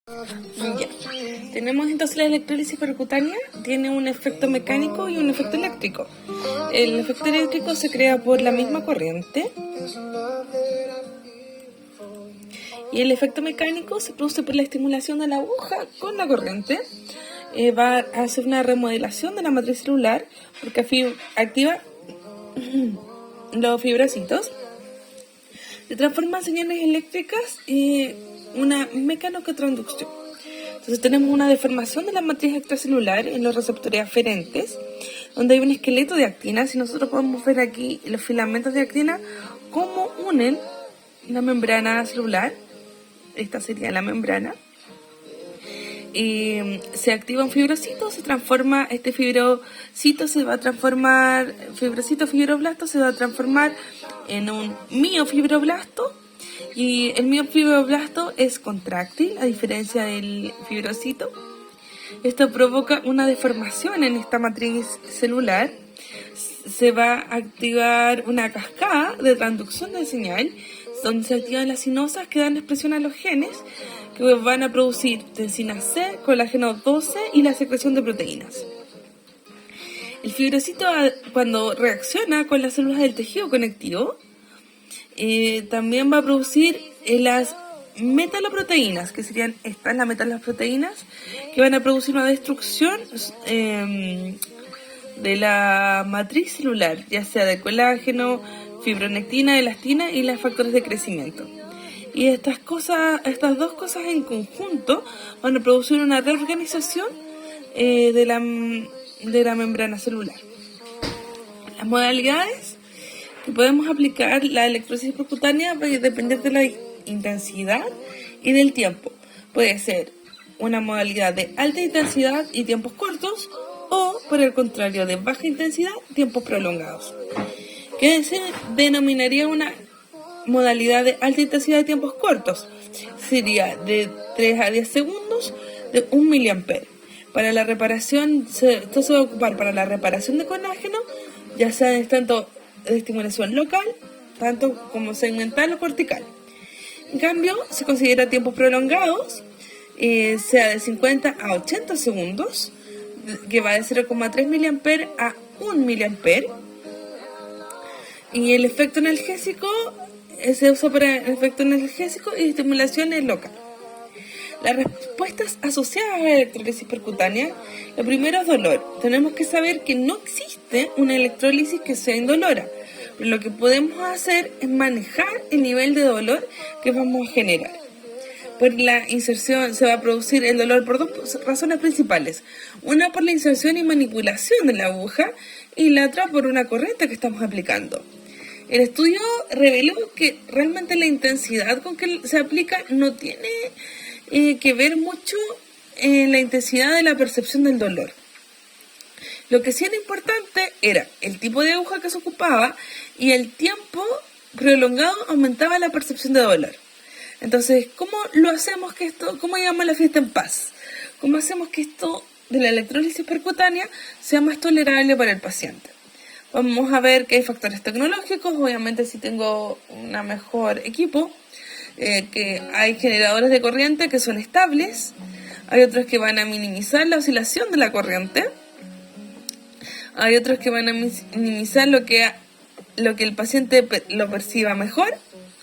Ya. Tenemos entonces la electrólisis percutánea, tiene un efecto mecánico y un efecto eléctrico. El efecto eléctrico se crea por la misma corriente y el efecto mecánico se produce por la estimulación de la aguja con la corriente. Va a hacer una remodelación de la matriz celular porque activa los fibrocitos. Se transforman señales eléctricas y una mecanotransducción. Entonces tenemos una deformación de la matriz extracelular en los receptores aferentes, donde hay un esqueleto de actina. Si nosotros podemos ver aquí los filamentos de actina, cómo unen la membrana celular. Esta sería la membrana. Y se activa un fibrocito, se transforma, este fibrocito se va a transformar, fibroblasto se va a transformar en un miofibroblasto, y el miofibroblasto es contráctil a diferencia del fibrocito. Esto provoca una deformación en esta matriz celular. Se va a activar una cascada de transducción de señal, donde se activan las sinosas que dan expresión a los genes, que van a producir tensina C, colágeno 12 y la secreción de proteínas. El fibrocito, cuando reacciona con las células del tejido conectivo, también va a producir las metaloproteínas, que serían estas, las metaloproteínas, que van a producir una destrucción de la matriz celular, ya sea de colágeno, fibronectina, elastina y los factores de crecimiento. Y estas dos cosas en conjunto van a producir una reorganización de la membrana celular. Las modalidades que podemos aplicar la electrólisis percutánea va a depender de la intensidad y del tiempo. Puede ser una modalidad de alta intensidad y tiempos cortos, o por el contrario, de baja intensidad, tiempos prolongados, que se denominaría una modalidad de alta intensidad de tiempos cortos. Sería de 3 a 10 segundos de 1 miliamper. Para la reparación, esto se va a ocupar para la reparación de colágeno, ya sea tanto de estimulación local, tanto como segmental o cortical. En cambio, se considera tiempos prolongados, sea de 50 a 80 segundos, que va de 0,3 miliamper a 1 miliamper. Y el efecto analgésico se usa para efecto analgésico y estimulación local. Las respuestas asociadas a la electrólisis percutánea, lo primero es dolor. Tenemos que saber que no existe una electrólisis que sea indolora, pero lo que podemos hacer es manejar el nivel de dolor que vamos a generar. Por la inserción se va a producir el dolor por dos razones principales. Una por la inserción y manipulación de la aguja, y la otra por una corriente que estamos aplicando. El estudio reveló que realmente la intensidad con que se aplica no tiene que ver mucho en la intensidad de la percepción del dolor. Lo que sí era importante era el tipo de aguja que se ocupaba, y el tiempo prolongado aumentaba la percepción de dolor. Entonces, ¿cómo lo hacemos cómo llegamos a la fiesta en paz? ¿Cómo hacemos que esto de la electrólisis percutánea sea más tolerable para el paciente? Vamos a ver que hay factores tecnológicos. Obviamente, si tengo un mejor equipo, que hay generadores de corriente que son estables, hay otros que van a minimizar la oscilación de la corriente, hay otros que van a minimizar lo que el paciente lo perciba mejor,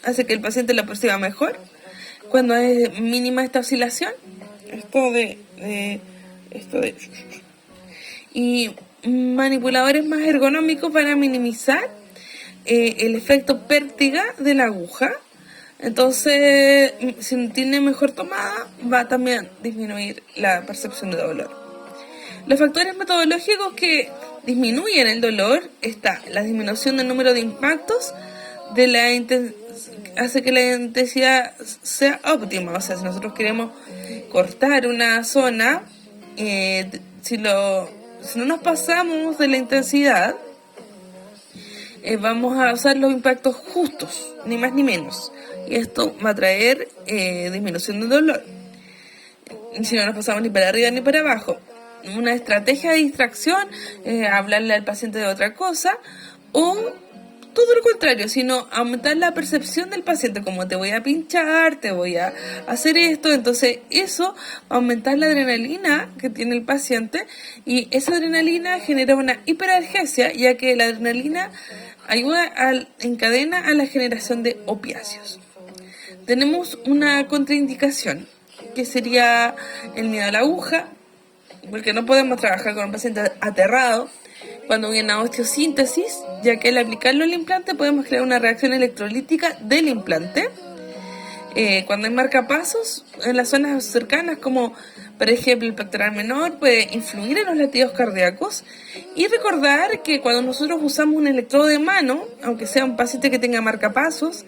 hace que el paciente lo perciba mejor cuando es mínima esta oscilación. Y manipuladores más ergonómicos van a minimizar el efecto pértiga de la aguja. Entonces, si tiene mejor tomada, va también a disminuir la percepción de dolor. Los factores metodológicos que disminuyen el dolor está la disminución del número de impactos, hace que la intensidad sea óptima. O sea, si nosotros queremos cortar una zona, si no nos pasamos de la intensidad, vamos a usar los impactos justos, ni más ni menos. Y esto va a traer disminución del dolor. Si no nos pasamos ni para arriba ni para abajo. Una estrategia de distracción, hablarle al paciente de otra cosa, o todo lo contrario, sino aumentar la percepción del paciente, como te voy a pinchar, te voy a hacer esto. Entonces eso va a aumentar la adrenalina que tiene el paciente, y esa adrenalina genera una hiperalgesia, ya que la adrenalina encadena a la generación de opiáceos. Tenemos una contraindicación, que sería el miedo a la aguja, porque no podemos trabajar con un paciente aterrado cuando viene a osteosíntesis, ya que al aplicarlo al implante podemos crear una reacción electrolítica del implante. Cuando hay marcapasos en las zonas cercanas, como por ejemplo el pectoral menor, puede influir en los latidos cardíacos. Y recordar que cuando nosotros usamos un electrodo de mano, aunque sea un paciente que tenga marcapasos,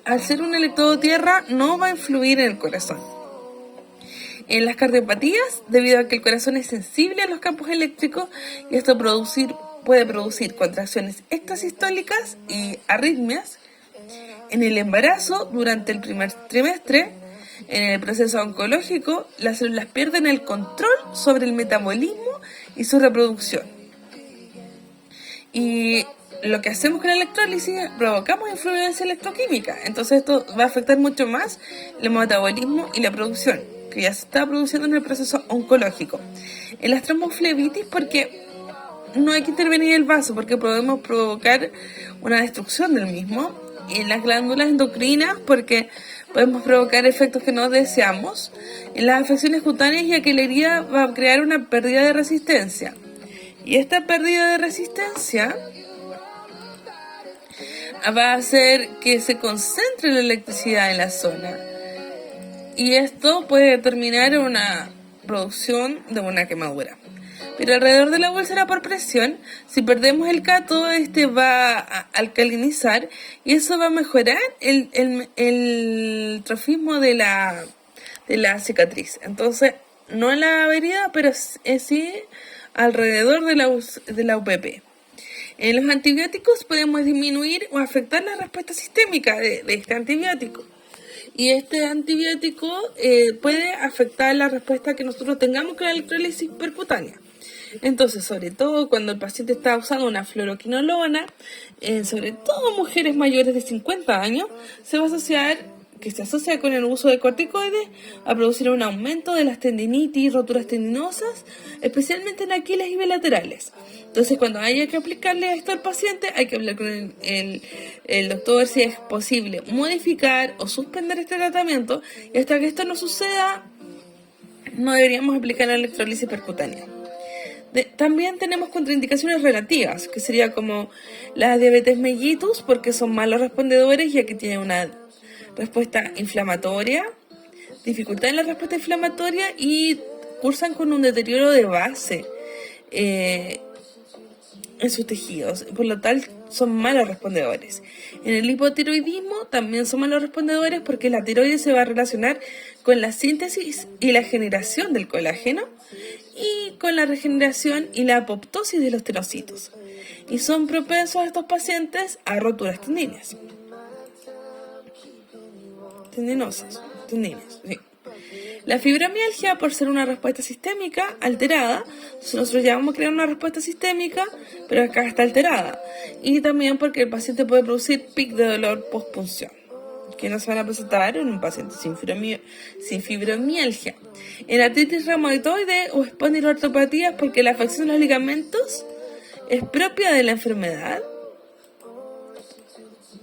al ser un electrodo tierra no va a influir en el corazón. En las cardiopatías, debido a que el corazón es sensible a los campos eléctricos, y esto puede producir contracciones extrasistólicas y arritmias. En el embarazo, durante el primer trimestre, en el proceso oncológico, las células pierden el control sobre el metabolismo y su reproducción. Y lo que hacemos con la electrólisis, provocamos influencia electroquímica. Entonces esto va a afectar mucho más el metabolismo y la producción, que ya se está produciendo en el proceso oncológico. En las tromboflebitis, porque no hay que intervenir el vaso, porque podemos provocar una destrucción del mismo. Y en las glándulas endocrinas, porque podemos provocar efectos que no deseamos. En las afecciones cutáneas, ya que la herida va a crear una pérdida de resistencia. Y esta pérdida de resistencia va a hacer que se concentre la electricidad en la zona. Y esto puede determinar una producción de una quemadura. Pero alrededor de la úlcera por presión, si perdemos el cátodo, este va a alcalinizar, y eso va a mejorar el trofismo de la cicatriz. Entonces, no en la herida, pero sí alrededor de la UPP. En los antibióticos podemos disminuir o afectar la respuesta sistémica de este antibiótico. Y este antibiótico puede afectar la respuesta que nosotros tengamos con la electrólisis percutánea. Entonces, sobre todo cuando el paciente está usando una fluoroquinolona, sobre todo mujeres mayores de 50 años, se asocia con el uso de corticoides a producir un aumento de las tendinitis, roturas tendinosas, especialmente en aquiles y bilaterales. Entonces, cuando haya que aplicarle esto al paciente, hay que hablar con el doctor si es posible modificar o suspender este tratamiento, y hasta que esto no suceda, no deberíamos aplicar la electrólisis percutánea. También tenemos contraindicaciones relativas, que sería como la diabetes mellitus, porque son malos respondedores, ya que tienen una respuesta inflamatoria, dificultad en la respuesta inflamatoria, y cursan con un deterioro de base en sus tejidos, por lo tal son malos respondedores. En el hipotiroidismo también son malos respondedores, porque la tiroides se va a relacionar con la síntesis y la generación del colágeno, y con la regeneración y la apoptosis de los tenocitos, y son propensos a estos pacientes a roturas tendinosas, sí. La fibromialgia, por ser una respuesta sistémica alterada, nosotros ya vamos a crear una respuesta sistémica, pero acá está alterada. Y también porque el paciente puede producir pic de dolor postpunción, que no se van a presentar en un paciente sin fibromialgia. En artritis reumatoide o espondiloartropatías, porque la afección de los ligamentos es propia de la enfermedad.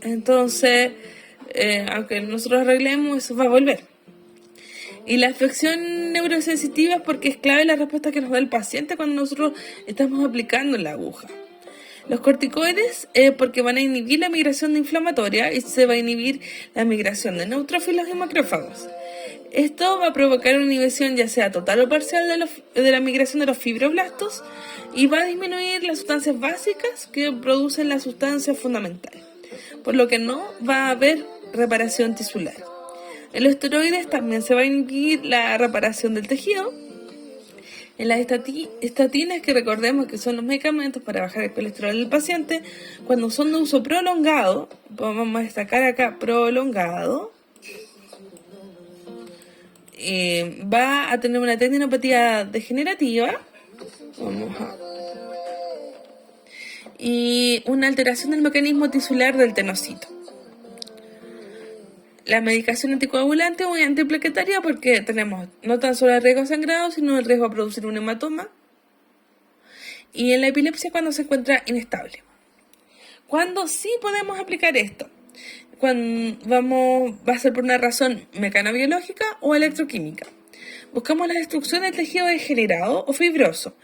Entonces, aunque nosotros arreglemos, eso va a volver. Y la afección neurosensitiva, porque es clave la respuesta que nos da el paciente cuando nosotros estamos aplicando la aguja. Los corticoides, porque van a inhibir la migración inflamatoria, y se va a inhibir la migración de neutrófilos y macrófagos. Esto va a provocar una inhibición ya sea total o parcial de la migración de los fibroblastos, y va a disminuir las sustancias básicas que producen la sustancia fundamental, por lo que no va a haber reparación tisular. En los esteroides también se va a inhibir la reparación del tejido. En las estatinas, que recordemos que son los medicamentos para bajar el colesterol del paciente, cuando son de uso prolongado, vamos a destacar acá prolongado, va a tener una tendinopatía degenerativa. y una alteración del mecanismo tisular del tenocito. La medicación anticoagulante o antiplaquetaria porque tenemos no tan solo el riesgo de sangrado, sino el riesgo de producir un hematoma. Y en la epilepsia cuando se encuentra inestable. ¿Cuándo sí podemos aplicar esto? Va a ser por una razón mecanobiológica o electroquímica. Buscamos la destrucción del tejido degenerado o fibroso.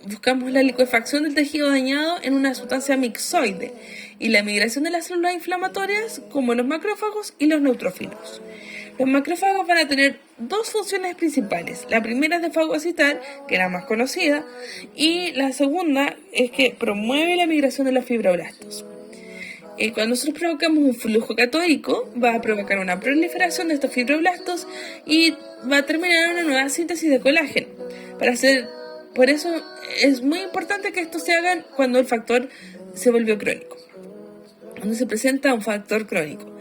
Buscamos la liquefacción del tejido dañado en una sustancia mixoide y la migración de las células inflamatorias como los macrófagos y los neutrófilos. Los macrófagos van a tener dos funciones principales. La primera es de fagocitar, que es la más conocida, y la segunda es que promueve la migración de los fibroblastos. Cuando nosotros provocamos un flujo catódico, va a provocar una proliferación de estos fibroblastos y va a terminar en una nueva síntesis de colágeno. Por eso es muy importante que esto se haga cuando el factor se volvió crónico, cuando se presenta un factor crónico.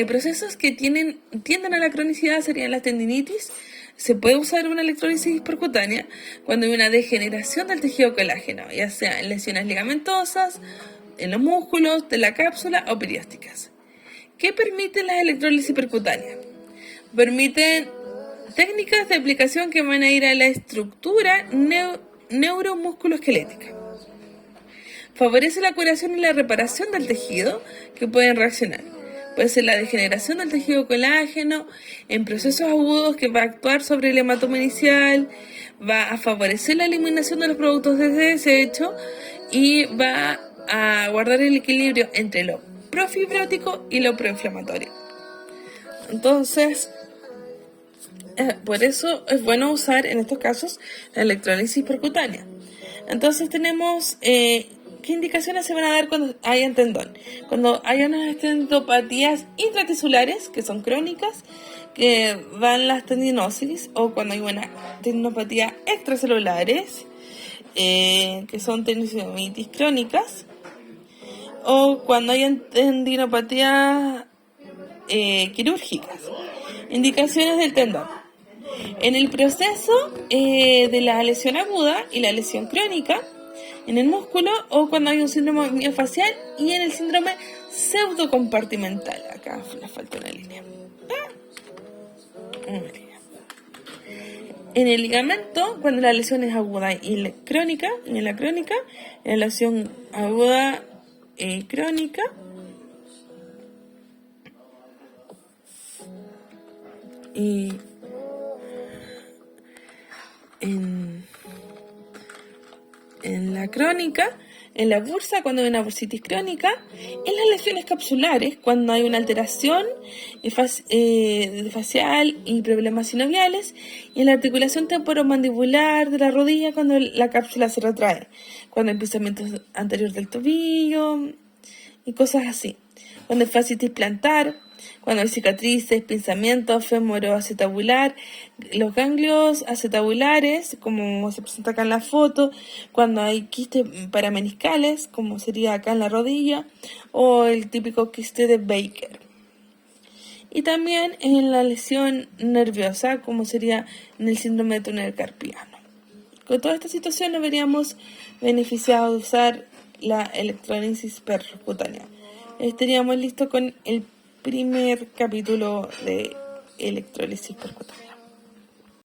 Procesos que tienden a la cronicidad serían la tendinitis. Se puede usar una electrólisis percutánea cuando hay una degeneración del tejido colágeno, ya sea en lesiones ligamentosas, en los músculos, de la cápsula o periósticas. ¿Qué permiten las electrólisis percutáneas? Permiten técnicas de aplicación que van a ir a la estructura neuromusculoesquelética. Favorece la curación y la reparación del tejido que pueden reaccionar. Puede ser la degeneración del tejido colágeno en procesos agudos que va a actuar sobre el hematoma inicial, va a favorecer la eliminación de los productos de desecho y va a guardar el equilibrio entre lo profibrótico y lo proinflamatorio. Entonces, por eso es bueno usar en estos casos la electrólisis percutánea. Entonces tenemos qué indicaciones se van a dar cuando haya tendón. Cuando haya unas tendopatías intratisulares, que son crónicas, que van las tendinosis, o cuando hay una tendinopatía extracelulares, que son tendinomitis crónicas, o cuando hay tendinopatías quirúrgicas. Indicaciones del tendón. En el proceso de la lesión aguda y la lesión crónica en el músculo, o cuando hay un síndrome miofacial y en el síndrome pseudocompartimental. Acá le falta una línea. En el ligamento, cuando la lesión es aguda y crónica, en la lesión aguda crónica, y en la crónica, en la bursa, cuando hay una bursitis crónica, en las lesiones capsulares, cuando hay una alteración facial y problemas sinoviales, y en la articulación temporomandibular de la rodilla, cuando la cápsula se retrae, cuando hay pisamiento anterior del tobillo y cosas así, cuando hay fascitis plantar, cuando hay cicatrices, pinzamientos femoroacetabular, los ganglios acetabulares, como se presenta acá en la foto, cuando hay quistes parameniscales, como sería acá en la rodilla, o el típico quiste de Baker. Y también en la lesión nerviosa, como sería en el síndrome de túnel carpiano. Con toda esta situación nos veríamos beneficiados de usar la electrólisis percutánea. Estaríamos listos con el primer capítulo de electrólisis percutánea.